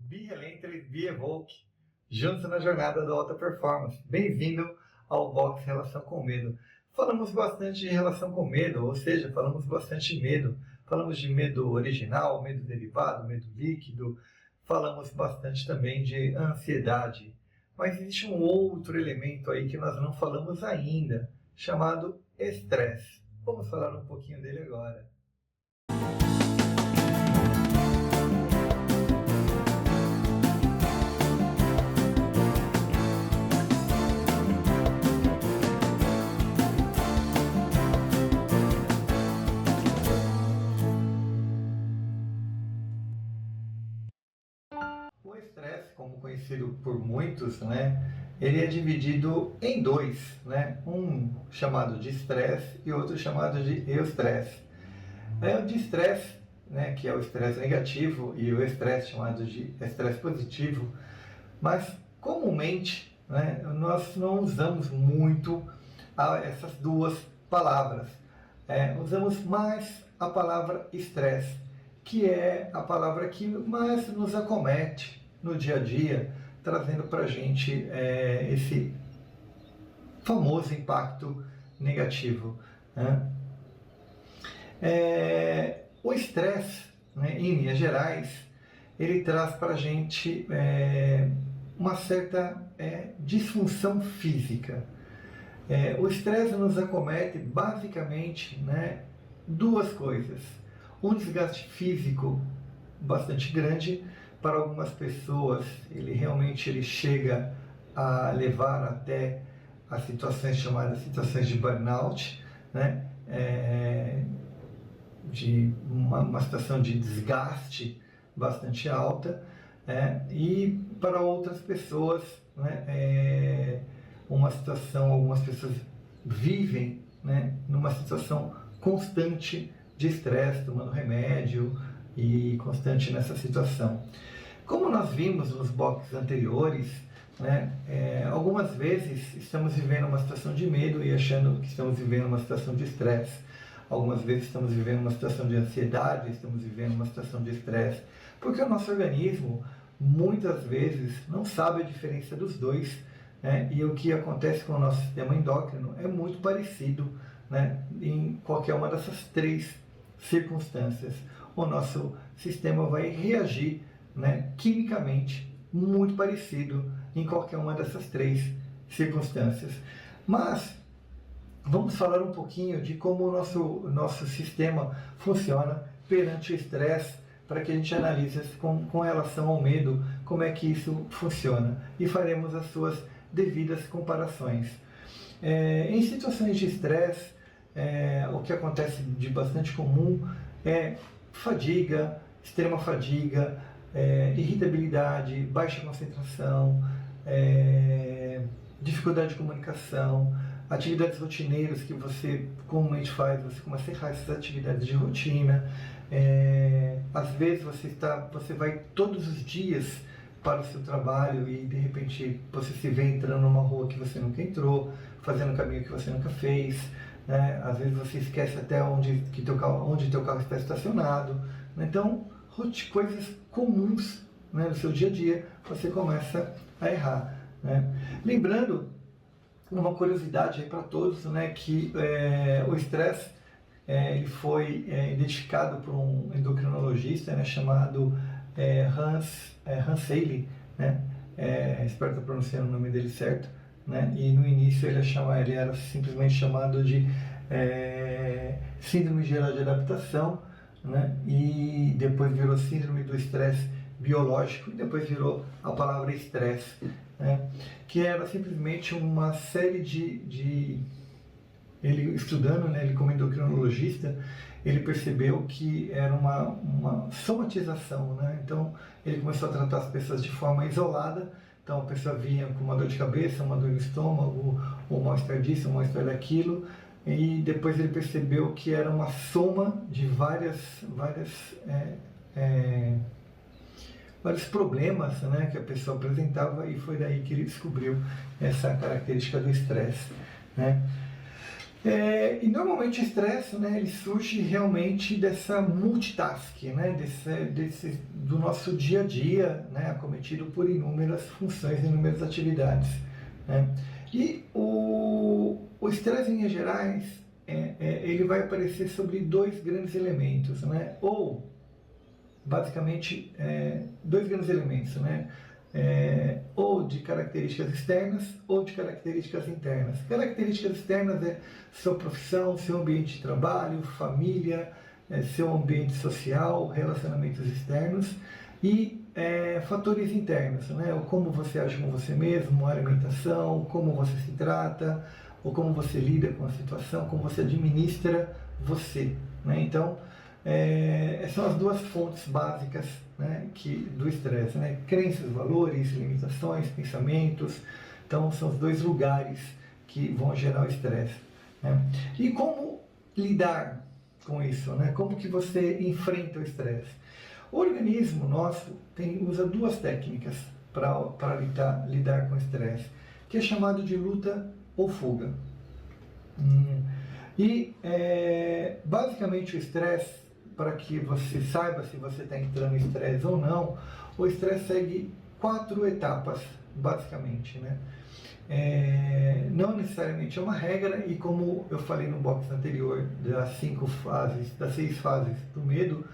Be Evoke, juntos na jornada da alta performance. Bem-vindo ao Box Relação com Medo. Falamos bastante de relação com medo, ou seja, falamos bastante de medo. Falamos de medo original, medo derivado, medo líquido. Falamos bastante também de ansiedade. Mas existe um outro elemento aí que nós não falamos ainda, chamado estresse. Vamos falar um pouquinho dele agora. O estresse, como conhecido por muitos, ele é dividido em dois, um chamado de estresse e outro chamado de eustresse. O de estresse, que é o estresse negativo, e o estresse chamado de estresse positivo, mas comumente nós não usamos muito essas duas palavras. Usamos mais a palavra estresse, que é a palavra que mais nos acomete no dia a dia, trazendo para a gente esse famoso impacto negativo. O estresse, em linhas gerais, ele traz para a gente uma certa disfunção física. O estresse nos acomete basicamente duas coisas. Um desgaste físico bastante grande. Para algumas pessoas, ele chega a levar até a situações chamadas situações de burnout, de uma situação de desgaste bastante alta, e para outras pessoas, algumas pessoas vivem numa situação constante de estresse, tomando remédio e constante nessa situação. Como nós vimos nos blocos anteriores, algumas vezes estamos vivendo uma situação de medo e achando que estamos vivendo uma situação de estresse. Algumas vezes estamos vivendo uma situação de ansiedade, estamos vivendo uma situação de estresse, porque o nosso organismo muitas vezes não sabe a diferença dos dois, e o que acontece com o nosso sistema endócrino é muito parecido em qualquer uma dessas três circunstâncias. O nosso sistema vai reagir quimicamente muito parecido em qualquer uma dessas três circunstâncias. Mas vamos falar um pouquinho de como o nosso sistema funciona perante o estresse, para que a gente analise com relação ao medo, como é que isso funciona, e faremos as suas devidas comparações. Em situações de estresse, o que acontece de bastante comum é fadiga, extrema fadiga, irritabilidade, baixa concentração, dificuldade de comunicação, atividades rotineiras que você comumente faz, você começa a errar essas atividades de rotina. Às vezes você vai todos os dias para o seu trabalho e de repente você se vê entrando numa rua que você nunca entrou, fazendo um caminho que você nunca fez. Às vezes você esquece até onde teu carro está estacionado. Então, coisas comuns no seu dia a dia, você começa a errar. Lembrando, uma curiosidade para todos, que o estresse ele foi identificado por um endocrinologista chamado Hans Selye, espero estar pronunciando o nome dele certo, e no início ele era simplesmente chamado de síndrome geral de adaptação, e depois virou síndrome do estresse biológico, e depois virou a palavra estresse, que era simplesmente uma série ele estudando, ele como endocrinologista, ele percebeu que era uma somatização, então ele começou a tratar as pessoas de forma isolada. Então a pessoa vinha com uma dor de cabeça, uma dor no estômago, ou mal-estar disso, um mal-estar daquilo, e depois ele percebeu que era uma soma de vários problemas que a pessoa apresentava, e foi daí que ele descobriu essa característica do estresse. E normalmente o estresse, né, ele surge realmente dessa multitask, né, do nosso dia a dia, né, acometido por inúmeras funções, inúmeras atividades. Né. E o estresse, em linhas gerais, ele vai aparecer sobre dois grandes elementos, né, ou basicamente dois grandes elementos, né? Ou de características externas ou de características internas. Características externas é sua profissão, seu ambiente de trabalho, família, seu ambiente social, relacionamentos externos e fatores internos, né? Como você age com você mesmo, a alimentação, como você se trata, ou como você lida com a situação, como você administra você, né? Então, são as duas fontes básicas, né, do estresse, né? Crenças, valores, limitações, pensamentos. Então, são os dois lugares que vão gerar o estresse. Né? E como lidar com isso? Né? Como que você enfrenta o estresse? O organismo nosso usa duas técnicas para lidar com o estresse, que é chamado de luta ou fuga. Basicamente o estresse, para que você saiba se você está entrando em estresse ou não, o estresse segue 4 etapas, basicamente, né? Não necessariamente é uma regra, e como eu falei no box anterior das 6 fases do medo,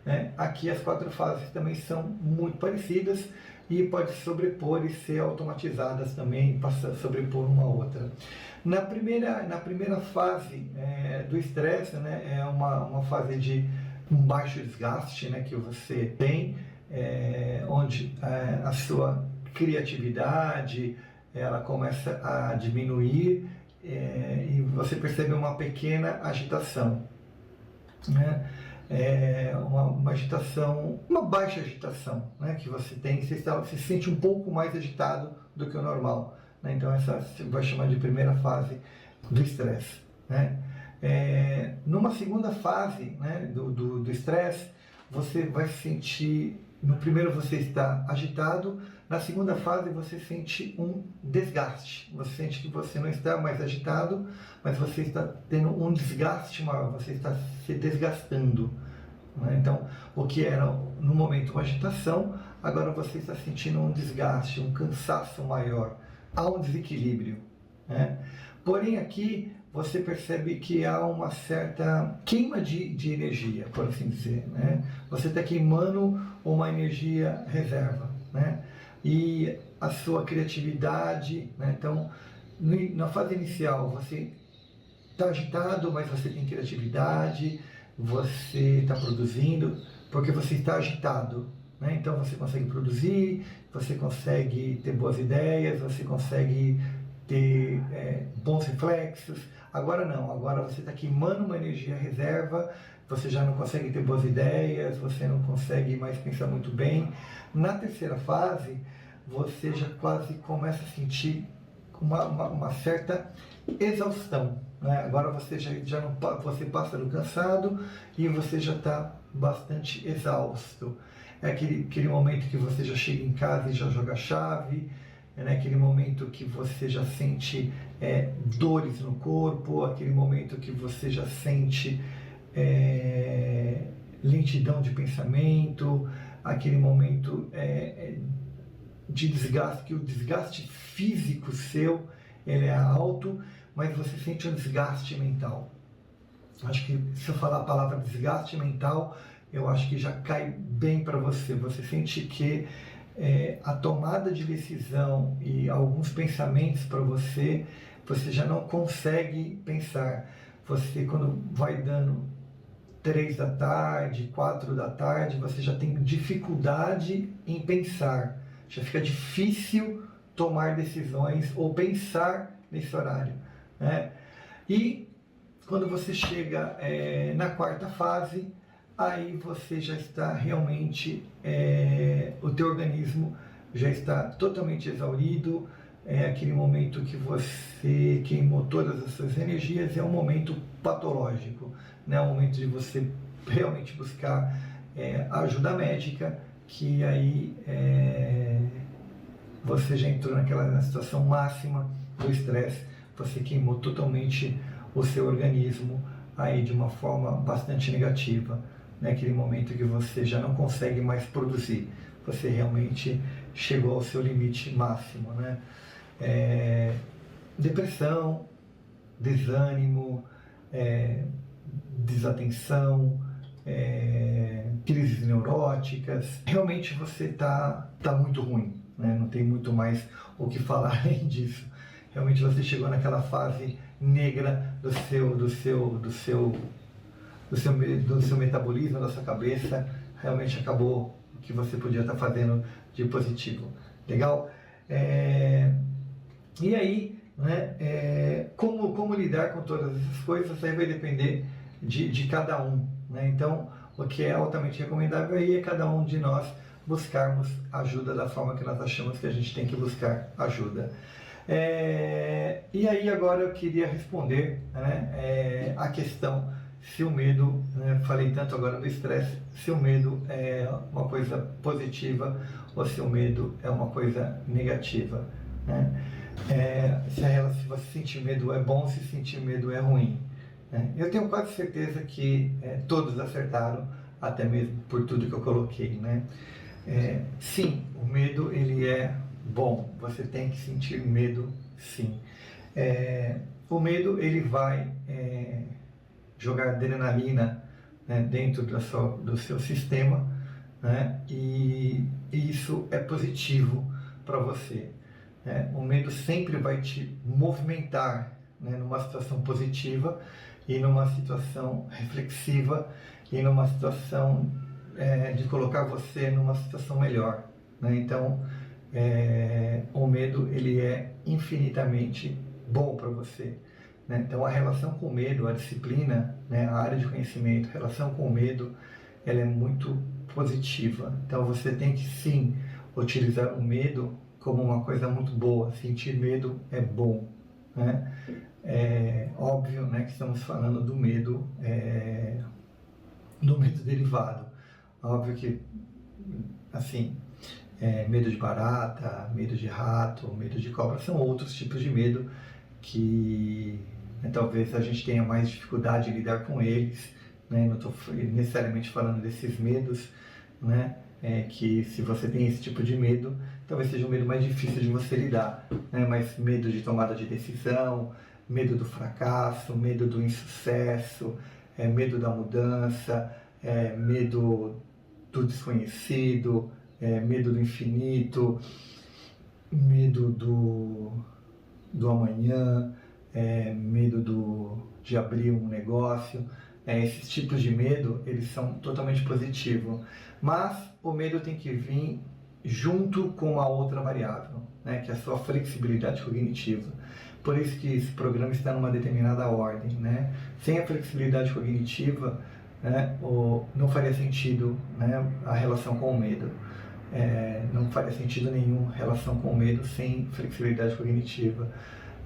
né, aqui as 4 fases também são muito parecidas e pode se sobrepor e ser automatizadas também, sobrepor uma a outra. Na primeira fase do estresse, né, é uma fase de um baixo desgaste, né, que você tem, onde a sua criatividade ela começa a diminuir e você percebe uma pequena agitação, né? Uma agitação, uma baixa agitação, né, que você tem, você se sente um pouco mais agitado do que o normal, né? Então essa você vai chamar de primeira fase do estresse, né? Numa segunda fase, né, do estresse, você vai sentir, no primeiro você está agitado, na segunda fase você sente um desgaste, você sente que você não está mais agitado, mas você está tendo um desgaste maior, você está se desgastando. Né? Então, o que era no momento uma agitação, agora você está sentindo um desgaste, um cansaço maior, há um desequilíbrio. Né? Porém aqui você percebe que há uma certa queima de energia, por assim dizer, né? Você está queimando uma energia reserva, né? E a sua criatividade, né? Então, na fase inicial você está agitado, mas você tem criatividade, você está produzindo, porque você está agitado, né? Então você consegue produzir, você consegue ter boas ideias, você consegue ter bons reflexos. Agora não, agora você está queimando uma energia reserva, você já não consegue ter boas ideias, você não consegue mais pensar muito bem. Na terceira fase, você já quase começa a sentir uma certa exaustão. Né? Agora você já não, você passa do cansado e você já está bastante exausto. É aquele momento que você já chega em casa e já joga a chave, aquele momento que você já sente dores no corpo, aquele momento que você já sente lentidão de pensamento, aquele momento de desgaste, que o desgaste físico seu ele é alto, mas você sente um desgaste mental. Acho que se eu falar a palavra desgaste mental, eu acho que já cai bem para você. Você sente que a tomada de decisão e alguns pensamentos para você já não consegue pensar. Você, quando vai dando 3 da tarde, 4 da tarde, você já tem dificuldade em pensar. Já fica difícil tomar decisões ou pensar nesse horário. Né? E quando você chega na quarta fase, aí você já está realmente, o teu organismo já está totalmente exaurido, é aquele momento que você queimou todas as suas energias, é um momento patológico, né? É um momento de você realmente buscar ajuda médica, que aí você já entrou na situação máxima do estresse, você queimou totalmente o seu organismo aí de uma forma bastante negativa, né? Aquele momento que você já não consegue mais produzir, você realmente chegou ao seu limite máximo, né? Depressão, desânimo, desatenção, crises neuróticas, realmente você tá muito ruim, né? Não tem muito mais o que falar além disso. Realmente você chegou naquela fase negra do seu metabolismo, da sua cabeça, realmente acabou o que você podia estar fazendo de positivo. Legal? E aí, né, como lidar com todas essas coisas, aí vai depender de cada um, né? Então, o que é altamente recomendável aí é cada um de nós buscarmos ajuda da forma que nós achamos que a gente tem que buscar ajuda. E aí agora eu queria responder, né, a questão se o medo, né, falei tanto agora do estresse, se o medo é uma coisa positiva ou se o medo é uma coisa negativa, né? Se você sentir medo é bom, se sentir medo é ruim, né? Eu tenho quase certeza que todos acertaram, até mesmo por tudo que eu coloquei, né? Sim, o medo ele é bom, você tem que sentir medo, sim. O medo ele vai jogar adrenalina, né, dentro do seu sistema, né, e isso é positivo para você. O medo sempre vai te movimentar, né, numa situação positiva e numa situação reflexiva e numa situação de colocar você numa situação melhor, né? Então, o medo ele é infinitamente bom para você, né? Então a relação com o medo, a disciplina, né, a área de conhecimento, a relação com o medo, ela é muito positiva. Então você tem que sim utilizar o medo como uma coisa muito boa. Sentir medo é bom, né? É óbvio, né, que estamos falando do medo derivado. Óbvio que, assim, medo de barata, medo de rato, medo de cobra, são outros tipos de medo que, né, talvez a gente tenha mais dificuldade em lidar com eles, né? Não estou necessariamente falando desses medos, né? Que se você tem esse tipo de medo, talvez seja um medo mais difícil de você lidar, né? Mas medo de tomada de decisão, medo do fracasso, medo do insucesso, medo da mudança, medo do desconhecido, medo do infinito, medo do amanhã, medo de abrir um negócio. Esses tipos de medo, eles são totalmente positivos, mas o medo tem que vir junto com a outra variável, né, que é a sua flexibilidade cognitiva. Por isso que esse programa está numa determinada ordem, né? Sem a flexibilidade cognitiva, né, não faria sentido, né, a relação com o medo. Não faria sentido nenhum relação com o medo sem flexibilidade cognitiva.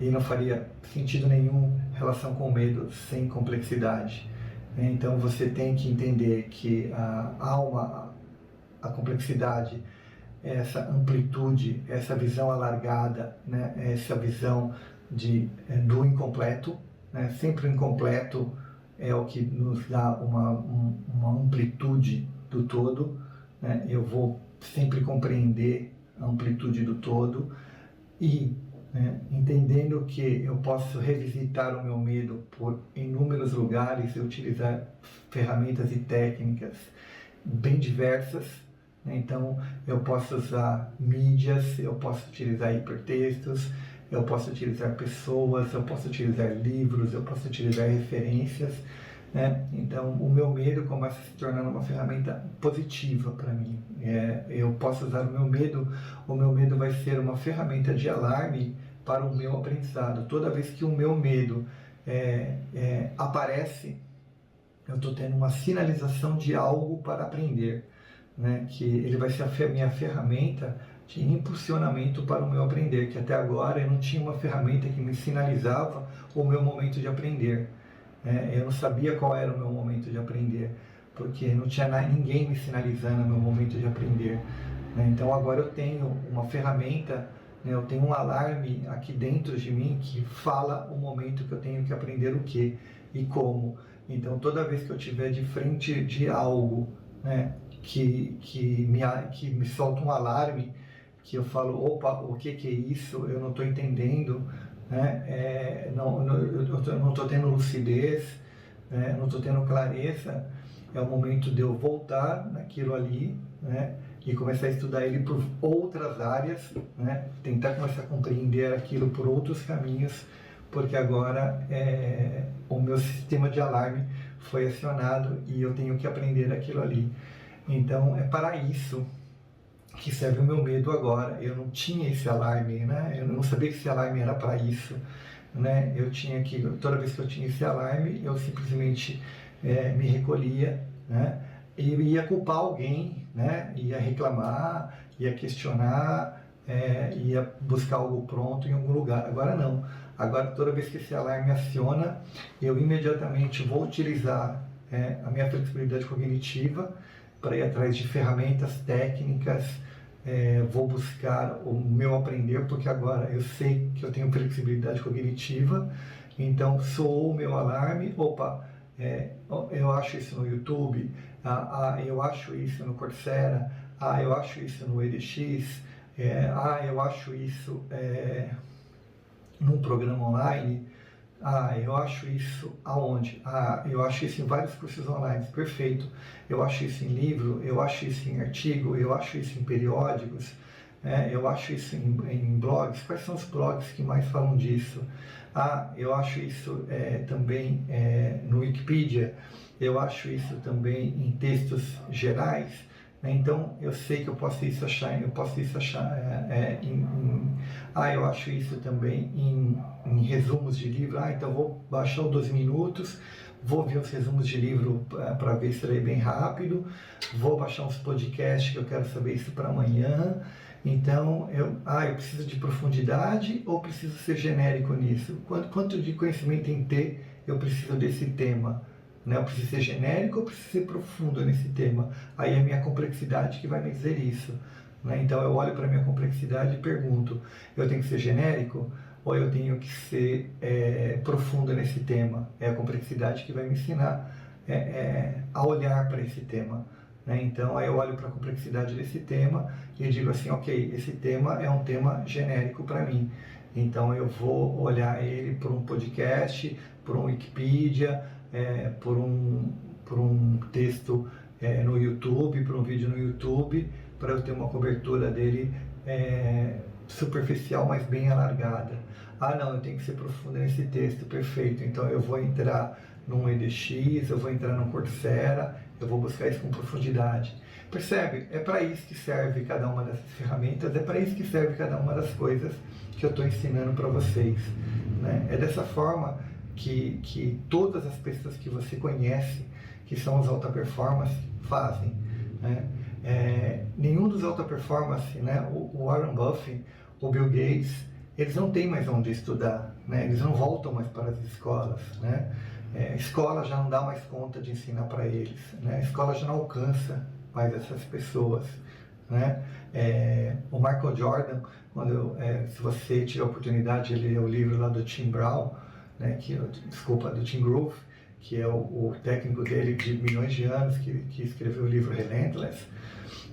E não faria sentido nenhum relação com o medo sem complexidade. Então você tem que entender que a complexidade, essa amplitude, essa visão alargada, né, essa visão do incompleto, né? Sempre o incompleto é o que nos dá uma amplitude do todo, né? Eu vou sempre compreender a amplitude do todo e, né, entendendo que eu posso revisitar o meu medo por inúmeros lugares e utilizar ferramentas e técnicas bem diversas, né? Então eu posso usar mídias, eu posso utilizar hipertextos, eu posso utilizar pessoas, eu posso utilizar livros, eu posso utilizar referências, né? Então o meu medo começa a se tornar uma ferramenta positiva para mim. Eu posso usar o meu medo vai ser uma ferramenta de alarme para o meu aprendizado. Toda vez que o meu medo aparece, eu estou tendo uma sinalização de algo para aprender, né? Que ele vai ser a minha ferramenta de impulsionamento para o meu aprender, que até agora eu não tinha uma ferramenta que me sinalizava o meu momento de aprender. Eu não sabia qual era o meu momento de aprender, porque não tinha ninguém me sinalizando o meu momento de aprender, né? Então agora eu tenho uma ferramenta, né? Eu tenho um alarme aqui dentro de mim que fala o momento que eu tenho que aprender o que e como. Então, toda vez que eu estiver de frente de algo, né, que me solta um alarme, que eu falo, opa, o que é isso? Eu não estou entendendo, né? Eu não estou tendo lucidez, né? Não estou tendo clareza. É o momento de eu voltar naquilo ali, né? E começar a estudar ele por outras áreas, né? Tentar começar a compreender aquilo por outros caminhos, porque agora o meu sistema de alarme foi acionado e eu tenho que aprender aquilo ali. Então é para isso que serve o meu medo agora. Eu não tinha esse alarme, né? Eu não sabia que esse alarme era para isso, né? Eu tinha que, toda vez que eu tinha esse alarme, eu simplesmente me recolhia, né? E ia culpar alguém, né? Ia reclamar, ia questionar, ia buscar algo pronto em algum lugar. Agora não. Agora, toda vez que esse alarme aciona, eu imediatamente vou utilizar a minha flexibilidade cognitiva para ir atrás de ferramentas técnicas, vou buscar o meu aprender, porque agora eu sei que eu tenho flexibilidade cognitiva, então soou o meu alarme, opa, eu acho isso no YouTube, eu acho isso no Coursera, eu acho isso no edX, eu acho isso num programa online, eu acho isso aonde? Eu acho isso em vários cursos online, perfeito. Eu acho isso em livro, eu acho isso em artigo, eu acho isso em periódicos, eu acho isso em blogs. Quais são os blogs que mais falam disso? Eu acho isso também no Wikipedia, eu acho isso também em textos gerais. Então eu sei que eu posso achar eu acho isso também em resumos de livro. Então vou baixar o 12 minutos, vou ver os resumos de livro para ver se ele é bem rápido, vou baixar uns podcasts que eu quero saber isso para amanhã. Então eu preciso de profundidade ou preciso ser genérico nisso? Quanto de conhecimento em T eu preciso desse tema? Eu preciso ser genérico ou preciso ser profundo nesse tema? Aí é a minha complexidade que vai me dizer isso. Então eu olho para a minha complexidade e pergunto, eu tenho que ser genérico ou eu tenho que ser profundo nesse tema? É a complexidade que vai me ensinar a olhar para esse tema. Então aí eu olho para a complexidade desse tema e eu digo assim, ok, esse tema é um tema genérico para mim. Então eu vou olhar ele por um podcast, por um Wikipedia, por um texto no YouTube, por um vídeo no YouTube, para eu ter uma cobertura dele superficial, mas bem alargada. Não, eu tenho que ser profundo nesse texto, perfeito. Então eu vou entrar num edX, eu vou entrar num Coursera, eu vou buscar isso com profundidade. Percebe? É para isso que serve cada uma dessas ferramentas, é para isso que serve cada uma das coisas que eu estou ensinando para vocês. É dessa forma que todas as pessoas que você conhece, que são os alta performance, fazem. Nenhum dos alta performance, o Warren Buffett, o Bill Gates, eles não têm mais onde estudar, eles não voltam mais para as escolas. A escola já não dá mais conta de ensinar para eles, a escola já não alcança mais essas pessoas. O Michael Jordan, se você tiver a oportunidade de ler o livro lá do Tim Brown, do Tim Groove, que é o técnico dele de milhões de anos, que escreveu o livro Relentless,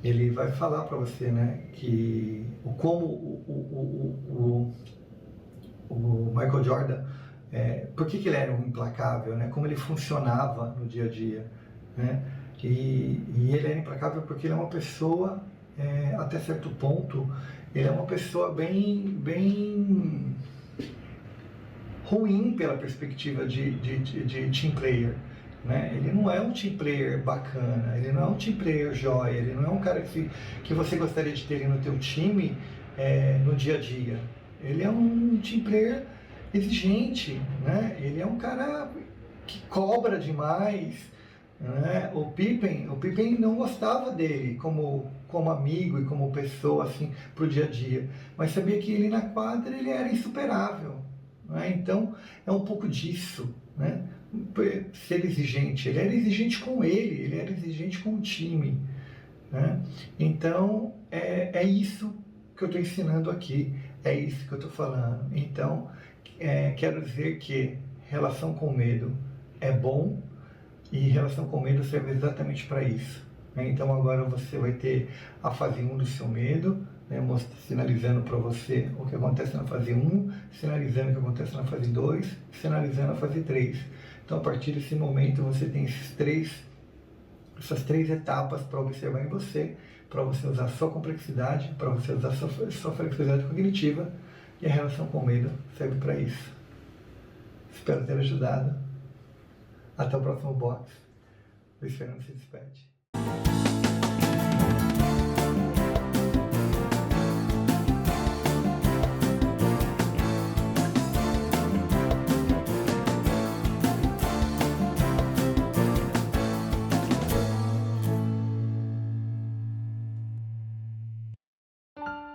ele vai falar para você que como o Michael Jordan, por que ele era um implacável, como ele funcionava no dia a dia. E ele era implacável porque ele é uma pessoa, até certo ponto, ele é uma pessoa bem ruim pela perspectiva de team player. Ele não é um team player bacana, ele não é um team player joia, ele não é um cara que você gostaria de ter no teu time no dia a dia. Ele é um team player exigente, ele é um cara que cobra demais. O Pippen não gostava dele como amigo e como pessoa assim, para o dia a dia, mas sabia que ele na quadra ele era insuperável. Então é um pouco disso, ser exigente. Ele era exigente com ele era exigente com o time. Então é isso que eu estou ensinando aqui. É isso que eu estou falando. Então, quero dizer que relação com medo é bom e relação com medo serve exatamente para isso. Né? Então, agora você vai ter a fase 1 do seu medo, né? Sinalizando para você o que acontece na fase 1, sinalizando o que acontece na fase 2, sinalizando a fase 3. Então, a partir desse momento, você tem essas três etapas para observar em você, para você usar a sua complexidade, para você usar a sua flexibilidade cognitiva, e a relação com o medo serve para isso. Espero ter ajudado. Até o próximo box. Luiz Fernando se despede.